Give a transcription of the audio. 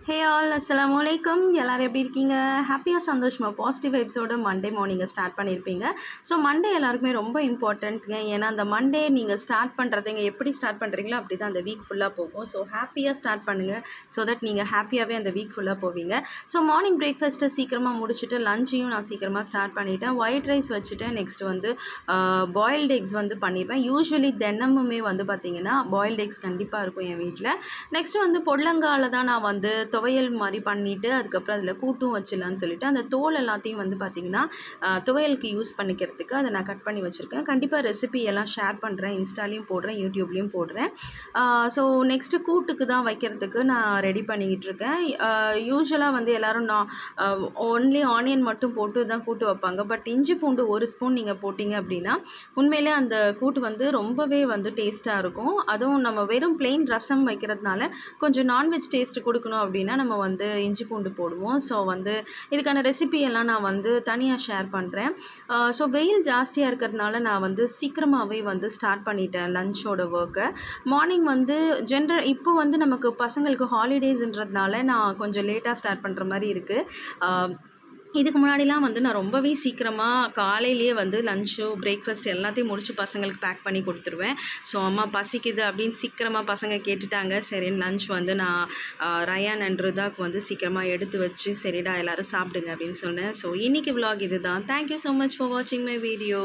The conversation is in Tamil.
ஹே ஆல் அஸ்ஸலாமு அலைக்கும். எல்லாரும் எப்படி இருக்கீங்க? ஹாப்பியாக சந்தோஷமாக பாசிட்டிவ் வைப்ஸோட மண்டே மார்னிங்கை ஸ்டார்ட் பண்ணியிருப்பீங்க. ஸோ மண்டே எல்லாருக்குமே ரொம்ப இம்பார்ட்டண்ட்டுங்க. ஏன்னா அந்த மண்டே நீங்கள் ஸ்டார்ட் பண்ணுறதுங்க எப்படி ஸ்டார்ட் பண்ணுறீங்களோ அப்படி தான் அந்த வீக் ஃபுல்லாக போகும். ஸோ ஹாப்பியாக ஸ்டார்ட் பண்ணுங்கள். ஸோ தட் நீங்கள் ஹாப்பியாகவே அந்த வீக் ஃபுல்லாக போவீங்க. ஸோ மார்னிங் பிரேக்ஃபாஸ்ட்டை சீக்கிரமாக முடிச்சுட்டு லஞ்சையும் நான் சீக்கிரமாக ஸ்டார்ட் பண்ணிவிட்டேன். ஒயிட் ரைஸ் வச்சுட்டேன். நெக்ஸ்ட் வந்து பாயில்டு எக்ஸ் வந்து பண்ணியிருப்பேன். யூஸ்வலி தினமுமே வந்து பார்த்திங்கன்னா பாயில்டு எக்ஸ் கண்டிப்பாக இருக்கும் என் வீட்டில். நெக்ஸ்ட் வந்து பொடலங்கால தான் நான் வந்து துவையல் மாதிரி பண்ணிவிட்டு அதுக்கப்புறம் அதில் கூட்டும் வச்சிடலான்னு சொல்லிவிட்டு அந்த தோல் எல்லாத்தையும் வந்து பார்த்திங்கன்னா துவையலுக்கு யூஸ் பண்ணிக்கிறதுக்கு அதை நான் கட் பண்ணி வச்சுருக்கேன். கண்டிப்பாக ரெசிபி எல்லாம் ஷேர் பண்ணுறேன். இன்ஸ்டாலையும் போடுறேன், யூடியூப்லேயும் போடுறேன். ஸோ நெக்ஸ்ட்டு கூட்டுக்கு தான் வைக்கிறதுக்கு நான் ரெடி பண்ணிக்கிட்டு இருக்கேன். யூஸ்வலாக வந்து எல்லோரும் நான் ஒன்லி ஆனியன் மட்டும் போட்டு தான் கூட்டு வைப்பாங்க. பட் இஞ்சி பூண்டு ஒரு ஸ்பூன் நீங்கள் போட்டிங்க அப்படின்னா உண்மையிலே அந்த கூட்டு வந்து ரொம்பவே வந்து டேஸ்ட்டாக இருக்கும். அதுவும் நம்ம வெறும் பிளெயின் ரசம் வைக்கிறதுனால கொஞ்சம் நான்வெஜ் டேஸ்ட்டு கொடுக்கணும் அப்படின்னா நம்ம வந்து இஞ்சி பூண்டு போடுவோம். ஸோ வந்து இதுக்கான ரெசிபி எல்லாம் நான் வந்து தனியாக ஷேர் பண்ணுறேன். ஸோ வெயில் ஜாஸ்தியாக இருக்கிறதுனால நான் வந்து சீக்கிரமாகவே வந்து ஸ்டார்ட் பண்ணிட்டேன் லஞ்சோட ஒர்க்கை. மார்னிங் வந்து இப்போ வந்து நமக்கு பசங்களுக்கு ஹாலிடேஸ்ன்றதுனால நான் கொஞ்சம் லேட்டாக ஸ்டார்ட் பண்ணுற மாதிரி இருக்குது. இதுக்கு முன்னாடிலாம் வந்து நான் ரொம்பவே சீக்கிரமாக காலையிலேயே வந்து லஞ்சோ பிரேக்ஃபாஸ்ட் எல்லாத்தையும் முடித்து பசங்களுக்கு பேக் பண்ணி கொடுத்துருவேன். ஸோ அம்மா பசிக்குது அப்படின்னு சீக்கிரமாக பசங்க கேட்டுட்டாங்க. சரின்னு லஞ்ச் வந்து நான் ரயான் அண்ட் ரிதாக்கு வந்து சீக்கிரமாக எடுத்து வச்சு சரிடா எல்லோரும் சாப்பிடுங்க அப்படின்னு சொன்னேன். ஸோ இன்றைக்கி விலாக் இது தான். தேங்க்யூ ஸோ மச் ஃபார் வாட்சிங் மை வீடியோ.